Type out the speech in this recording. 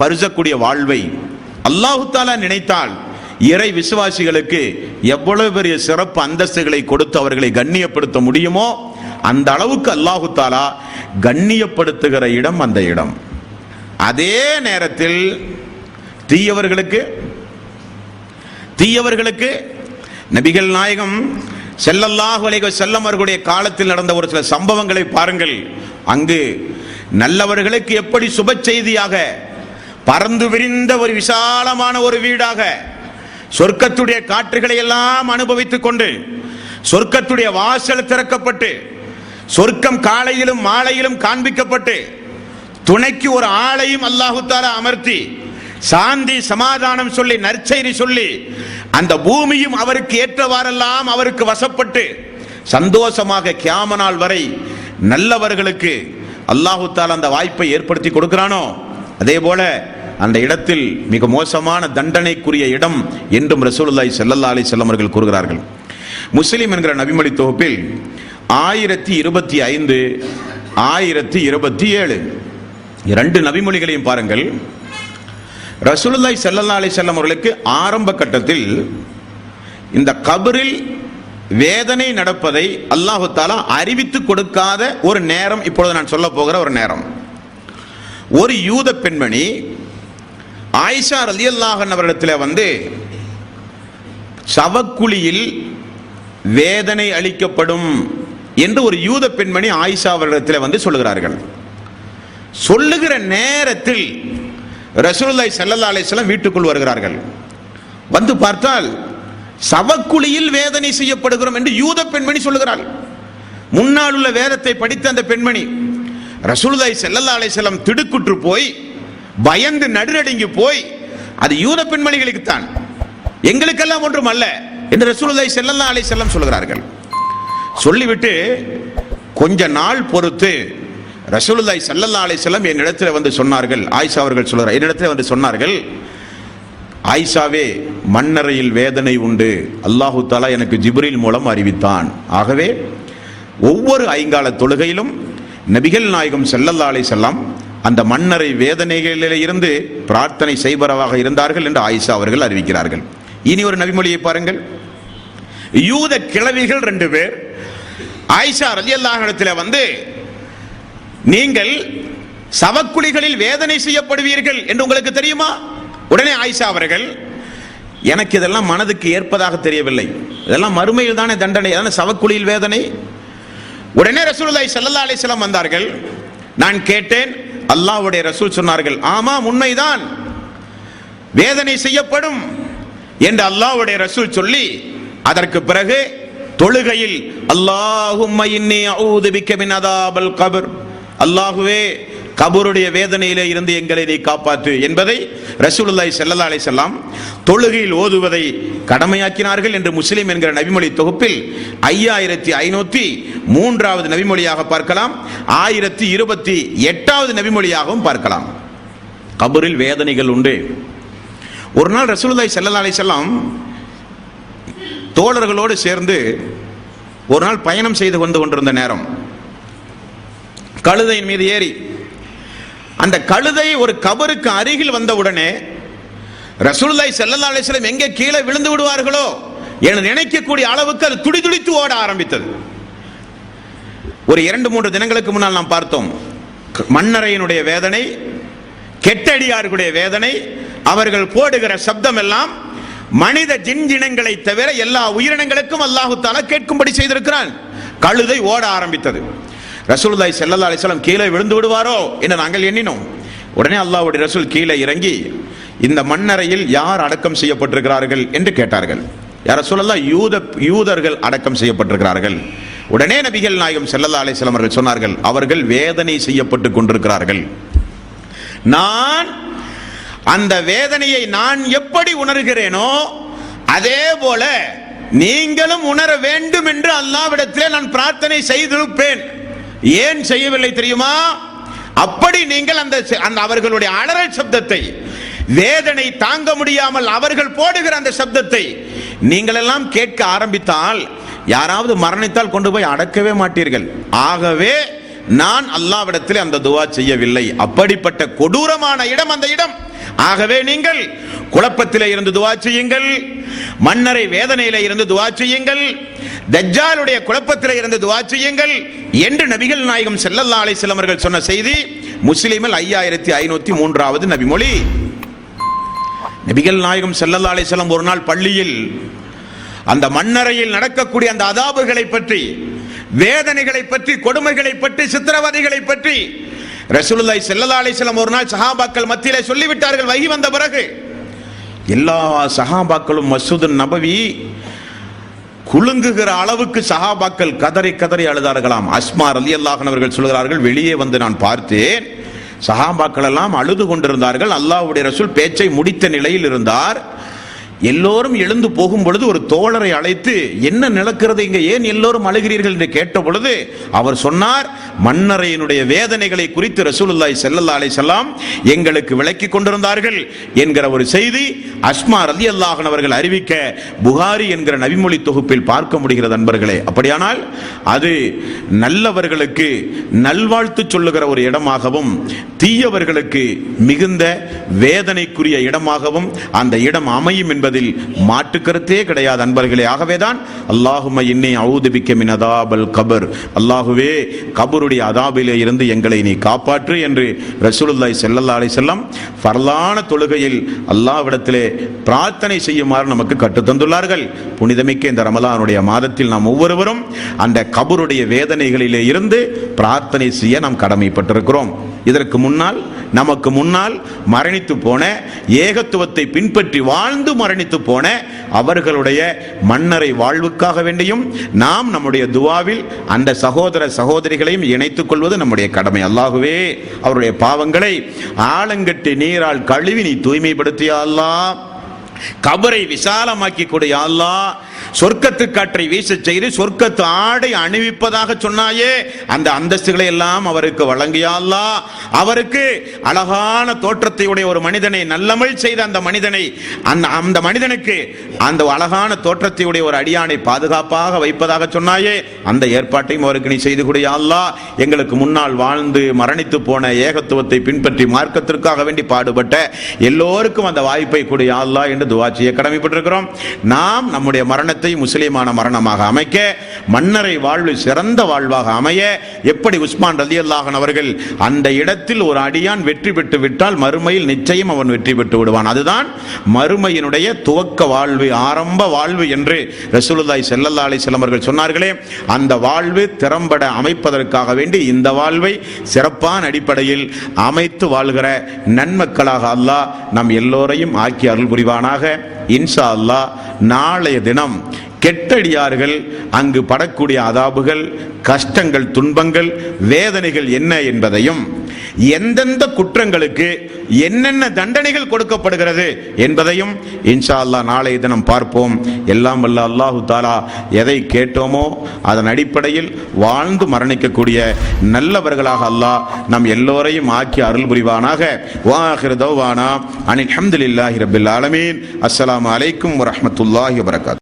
பருசக்கூடிய வாழ்வை அல்லாஹு தஆலா நினைத்தால் இறை விசுவாசிகளுக்கு எவ்வளவு பெரிய சிறப்பு அந்தஸ்துகளை கொடுத்து அவர்களை கண்ணியப்படுத்த முடியுமோ அந்த அளவுக்கு அல்லாஹு தஆலா கண்ணியப்படுத்துகிற இடம் அந்த இடம். அதே நேரத்தில் தீயவர்களுக்கு நபிகள் நாயகம் ஸல்லல்லாஹு அலைஹி வஸல்லம் அவர்களுடைய காலத்தில் நடந்த ஒரு சில சம்பவங்களை பாருங்கள். அங்கு நல்லவர்களுக்கு எப்படி சுப செய்தியாக பறந்து விரிந்த ஒரு விசாலமான ஒரு வீடாக சொர்க்கத்துடைய காற்றுகளை எல்லாம் அனுபவித்துக் கொண்டு சொர்க்கத்துடைய வாசல் திறக்கப்பட்டு சொர்க்கம் காலையிலும் மாலையிலும் காண்பிக்கப்பட்டு துணைக்கு ஒரு ஆளையும் அல்லாஹு தஆலா அமர்த்தி சாந்தி சமாதானம் சொல்லி நற்செய்தி சொல்லி அந்த பூமியும் அவருக்கு ஏற்றவாறெல்லாம் அவருக்கு வசப்பட்டு சந்தோஷமாக கியாம நாள் வரை நல்லவர்களுக்கு அல்லாஹு தஆலா அந்த வாய்ப்பை ஏற்படுத்தி கொடுக்கிறானோ அதே போல அந்த இடத்தில் மிக மோசமான தண்டனைக்குரிய இடம் என்றும் ரசூலுல்லாஹி ஸல்லல்லாஹு அலைஹி வஸல்லம் அவர்கள் கூறுகிறார்கள். முஸ்லிம் என்கிற நபிமொழி தொகுப்பில் 1025 1027 இரண்டு நபிமொழிகளையும் பாருங்கள். ரசூலுல்லாஹி ஸல்லல்லாஹு அலைஹி வஸல்லம் அவர்களுக்கு ஆரம்ப கட்டத்தில் இந்த கபரில் வேதனை நடப்பதை அல்லாஹு தஆலா அறிவித்து கொடுக்காத ஒரு நேரம் இப்பொழுது நான் சொல்ல போகிற ஒரு நேரம். ஒரு யூத பெண்மணி ஆயிஷா ரலியல்லாஹு அன்ஹா அவர்களிடத்தில் வந்து சவக்குழியில் வேதனை அளிக்கப்படும் என்று ஒரு யூத பெண்மணி ஆயிஷா அவர்களிடத்தில் வந்து சொல்லுகிறார்கள். சொல்லுகிற நேரத்தில் ரசூலுல்லாஹி ஸல்லல்லாஹு அலைஹி வஸல்லம் வீட்டுக்குள் வருகிறார்கள். வந்து பார்த்தால் சவக்குழியில் வேதனை செய்யப்படுகிறோம் என்று யூத பெண்மணி சொல்லுகிறாள். முன்னால் உள்ள வேதத்தை படித்த அந்த பெண்மணி ரசூலுல்லாஹி ஸல்லல்லாஹு அலைஹி வஸல்லம் திடுக்குற்று போய் பயந்து நடுநடுங்கி போய் அது யூத பெண்மணிகளுக்கு தான் எங்களுக்கெல்லாம் ஒன்றும் அல்ல என்று ரசூலுல்லாஹி ஸல்லல்லாஹு அலைஹி வஸல்லம் சொல்கிறார்கள். சொல்லிவிட்டு கொஞ்ச நாள் பொறுத்து ரசூலுல்லாஹி ஸல்லல்லாஹு அலைஹி வஸல்லம் என்னிடத்தில் வந்து சொன்னார்கள். ஆயிஷா அவர்கள் சொல்கிறார், என்னிடத்தில் வந்து சொன்னார்கள், ஆயிஷாவே மண்ணறையில் வேதனை உண்டு, அல்லாஹு தஆலா எனக்கு ஜிப்ரீல் மூலம் அறிவித்தான். ஆகவே ஒவ்வொரு ஐங்கால தொழுகையிலும் நபிகள் நாயகம் ஸல்லல்லாஹு அலைஹி வஸல்லம் அந்த மண்ணறை வேதனைகளில் இருந்து பிரார்த்தனை செய்பவராக இருந்தார்கள் என்று ஆயிஷா அவர்கள் அறிவிக்கிறார்கள். இனி ஒரு நபிமொழியை பாருங்கள். யூத கிழவிகள் 2 பேர் ஆயிஷா ரலியல்லாஹு அன்ஹா வந்து நீங்கள் சவக்குழிகளில் வேதனை செய்யப்படுவீர்கள் என்று உங்களுக்கு தெரியுமா? உடனே ஆயிஷா அவர்கள், எனக்கு இதெல்லாம் மனதுக்கு ஏற்பதாக தெரியவில்லை, இதெல்லாம் மறுமையில் தானே தண்டனை, அதான சவக்குழியில் வேதனை. உடனே ரசூலுல்லாஹி ஸல்லல்லாஹு அலைஹி வஸல்லம் வந்தார்கள். நான் கேட்டேன், அல்லாஹ்வுடைய ரசூல் சொன்னார்கள், ஆமாம் உண்மைதான், வேதனை செய்யப்படும் என்று அல்லாஹ்வுடைய ரசூல் சொல்லி அதற்கு பிறகு தொழுகையில் அல்லாஹும்ம இன்னி அஊது பிக்க மின் அதாபில் கபர், அல்லாஹ்வே கபருடைய வேதனையிலே இருந்து எங்களை நீ காப்பாற்று என்பதை ரசூலுல்லாஹி ஸல்லல்லாஹு அலைஹி வஸல்லம் தொழுகையில் ஓதுவதை கடமையாக்கினார்கள் என்று முஸ்லிம் என்கிற நபிமொழி தொகுப்பில் 5503வது நபிமொழியாக பார்க்கலாம், 1028வது நபிமொழியாகவும் பார்க்கலாம். கபரில் வேதனைகள் உண்டு. ஒரு நாள் ரசூலுல்லாஹி ஸல்லல்லாஹு அலைஹி வஸல்லம் தோழர்களோடு சேர்ந்து ஒரு நாள் பயணம் செய்து கொண்டிருந்த நேரம் கழுதையின் மீது ஏறி அந்த கழுதை ஒரு கபருக்கு அருகில் வந்தவுடனே ரசூலுல்லாஹி ஸல்லல்லாஹு அலைஹி வஸல்லம் எங்கே கீழே விழுந்து விடுவார்களோ என நினைக்கக்கூடிய அளவுக்கு அது துடிதுடித்து ஓட ஆரம்பித்தது. ஒரு 2-3 தினங்களுக்கு முன்னால் நாம் பார்த்தோம், மண்ணறையினுடைய வேதனை, கெட்டடியார்களுடைய வேதனை, அவர்கள் போடுகிற சப்தம் எல்லாம் மனித ஜின்ஜினங்களை தவிர எல்லா உயிரினங்களுக்கும் அல்லாஹு தஆலா கேட்கும்படி செய்திருக்கிறான். கழுதை ஓட ஆரம்பித்தது. ரசூலுல்லாஹி ஸல்லல்லாஹு அலைஹி வஸல்லம் கீழே விழுந்து விடுவாரோ என்று நாங்கள் எண்ணினோம். உடனே அல்லாஹ்வுடைய ரசூல் கீழே இறங்கி இந்த மண்ணறையில் யார் அடக்கம் செய்யப்பட்டிருக்கிறார்கள் என்று கேட்டார்கள். யார் ரசூலல்லாஹ்? யூதர்கள் அடக்கம் செய்யப்பட்டிருக்கிறார்கள். உடனே நபிகள் நாயகம் ஸல்லல்லாஹு அலைஹி வஸல்லம் அவர்கள் சொன்னார்கள், அவர்கள் வேதனை செய்யப்பட்டு கொண்டிருக்கிறார்கள். நான் அந்த வேதனையை நான் எப்படி உணர்கிறேனோ அதே போல நீங்களும் உணர வேண்டும் என்று அல்லாஹ்விடத்திலே நான் பிரார்த்தனை செய்திருப்பேன். ஏன் செய்யவில்லை தெரியுமா? அப்படி நீங்கள் அந்த அவர்களுடைய அலறல் சப்தத்தை, வேதனை தாங்க முடியாமல் அவர்கள் போடுகிற அந்த சப்தத்தை நீங்கள் எல்லாம் கேட்க ஆரம்பித்தால் யாராவது மரணித்தால் கொண்டு போய் அடக்கவே மாட்டீர்கள். ஆகவே நான் அல்லாஹ்விடத்தில் அந்த துஆ செய்யவில்லை. அப்படிப்பட்ட கொடூரமான இடம் அந்த இடம். ஆகவே நீங்கள் குழப்பத்திலே இருந்து துஆ செய்யுங்கள், மன்னரை வேதனையிலே இருந்து துஆ செய்யுங்கள், தஜ்ஜாலுடைய குழப்பத்திலே இருந்து துஆ செய்யுங்கள் என்று நபிகள் நாயகம் ஸல்லல்லாஹு அலைஹி வஸல்லம் அவர்கள் சொன்ன செய்தி முஸ்லிமில் 5503வது நபிமொழி. நபிகள் நாயகம் ஸல்லல்லாஹு அலைஹி வஸல்லம் ஒரு நாள் பள்ளியில் அந்த மன்னரையில் நடக்கக்கூடிய அந்த அதாபுகளை பற்றி, வேதனைகளை பற்றி, கொடுமைகளை பற்றி, சித்திரவதைகளை பற்றி ரசூலுல்லாஹி ஸல்லல்லாஹு அலைஹி வஸல்லம் ஒரு நாள் சஹாபாக்கள் மத்தியிலே சொல்லிவிட்டார்கள். வஹி வந்த பிறகு எல்லா சஹாபாக்களும் மஸ்ஜிது நபவி குலுங்குகிற அளவுக்கு சஹாபாக்கள் கதறி கதறி அழுதார்களாம். அஸ்மா ரலியல்லாஹு அன்ஹா அவர்கள் சொல்கிறார்கள், வெளியே வந்து நான் பார்த்தேன், சஹாபாக்கள் எல்லாம் அழுது கொண்டிருந்தார்கள். அல்லாஹ்வுடைய ரசூல் பேச்சை முடித்த நிலையில் இருந்தார். எல்லோரும் எழுந்து போகும் பொழுது ஒரு தோழரை அழைத்து, என்ன நடக்கிறது இங்க, ஏன் எல்லோரும் அழுகிறீர்கள் என்று கேட்ட பொழுது அவர் சொன்னார், மன்னரையினுடைய வேதனைகளை குறித்து ரசூலுல்லாஹி ஸல்லல்லாஹு அலைஹி வஸல்லம் எங்களுக்கு விளக்கி கொண்டிருந்தார்கள் என்கிற ஒரு செய்தி அஸ்மா ரலியல்லாஹு அன்ஹா அவர்கள் அறிவிக்க புகாரி என்கிற நபிமொழி தொகுப்பில் பார்க்க முடிகிறது அன்பர்களே. அப்படியானால் அது நல்லவர்களுக்கு நல்வாழ்த்து சொல்லுகிற ஒரு இடமாகவும், தீயவர்களுக்கு மிகுந்த வேதனைக்குரிய இடமாகவும் அந்த இடம் அமையும் என்பதில் மாற்று கருத்தே கிடையாது அன்பர்களே. ஆகவேதான் அல்லாஹும்ம இன்னி அஊது பிக்க மின் அதாபல் கபர், அல்லாஹுவே கபருடைய அதாபிலே இருந்து எங்களை நீ காப்பாற்று என்று ரசூலுல்லாஹி ஸல்லல்லாஹு அலைஹி வஸல்லம் ஃபர்லான தொழுகையில் அல்லாஹ்விடத்திலே பிரார்த்தனை செய்யுமாறு நமக்கு கற்றுத் தந்துள்ளார்கள். புனிதமிக்க இந்த ரமலானுடைய மாதத்தில் நாம் ஒவ்வொருவரும் அந்த கபருடைய வேதனைகளிலே இருந்து பிரார்த்தனை செய்ய நாம் கடமைப்பட்டிருக்கிறோம். இதற்கு முன்னால் நமக்கு முன்னால் மரணித்து போன, ஏகத்துவத்தை பின்பற்றி வாழ்ந்து மரணித்து போன அவர்களுடைய மன்னரை வாழ்வுக்காக வேண்டியும் நாம் நம்முடைய துஆவில் அந்த சகோதர சகோதரிகளையும் இணைத்துக் கொள்வது நம்முடைய கடமை. அல்லாஹுவே அவருடைய பாவங்களை ஆலங்கட்டி நீரால் கழுவி நீ தூய்மைப்படுத்திய அல்லாஹ், கபரை விசாலமாக்கி கொடு யா அல்லாஹ், சொர்க்கத்து காற்றை வீச செய்து சொர்க்கத்து ஆடை அணிவிப்பதாக சொன்னாயே அந்த அந்தஸ்துகளை எல்லாம் அவருக்கு வழங்கியா அல்லாஹ், அவருக்கு அழகான தோற்றத்தை உடைய ஒரு மனிதனை நல்லமல் செய்த அந்த மனிதனை அந்த மனிதனுக்கு அந்த அழகான தோற்றத்தை உடைய ஒரு அடியானை பாதுகாப்பாக வைப்பதாக சொன்னாயே அந்த ஏற்பாட்டையும் அவருக்கு நீ செய்து கொடு யா அல்லாஹ். எங்களுக்கு முன்னால் வாழ்ந்து மரணித்து போன, ஏகத்துவத்தை பின்பற்றி மார்க்கத்திற்காக வேண்டி பாடுபட்ட எல்லோருக்கும் அந்த வாய்ப்பை கொடு யா அல்லாஹ் என்று துஆ செய்ய கடமைப்பட்டிருக்கிறோம். நாம் நம்முடைய மரணத்தை முஸ்லிமான மரணமாக அமைக்க, மன்னரை வாழ்வு சிறந்த வாழ்வாக அமைய, எப்படி உஸ்மான் ரலியல்லாஹு அன்ஹு அவர்கள் அந்த இடத்தில் ஒரு அடியான் வெற்றி பெற்று விட்டால் மறுமையில் நிச்சயம் அவன் வெற்றி பெற்று விடுவான். அதுதான் மறுமையினுடைய துவக்க வாழ்வு, ஆரம்ப வாழ்வு என்று ரசூலுல்லாஹி ஸல்லல்லாஹு அலைஹி வஸல்லம் அவர்கள் சொன்னார்களே, அந்த வாழ்வு திறம்பட அமைப்பதற்காக வேண்டி இந்த வாழ்வை சிறப்பான அடிப்படையில் அமைத்து வாழ்கிற நன்மக்களாக அல்லாஹ் நம் எல்லோரையும் ஆக்கி அருள் புரிவானாக. இன்ஷா அல்லாஹ் நாளைய தினம் கெட்டடியார்கள் அங்கு படக்கூடிய அதாபுகள், கஷ்டங்கள், துன்பங்கள், வேதனைகள் என்ன என்பதையும், எந்தெந்த குற்றங்களுக்கு என்னென்ன தண்டனைகள் கொடுக்கப்படுகிறது என்பதையும் இன்ஷா அல்லாஹ் நாளைய தினம் பார்ப்போம். எல்லாம் வல்ல அல்லாஹு தஆலா எதை கேட்டோமோ அதன் அடிப்படையில் வாழ்ந்து மரணிக்கக்கூடிய நல்லவர்களாக அல்லாஹ் நம் எல்லோரையும் ஆக்கி அருள் புரிவானாக. வாஹிரு தௌவானா அனில் ஹம்துலில்லாஹி ரப்பில் ஆலமீன். அஸ்ஸலாமு அலைக்கும் வரஹ்மத்துல்லாஹி வபரகாத்துஹு.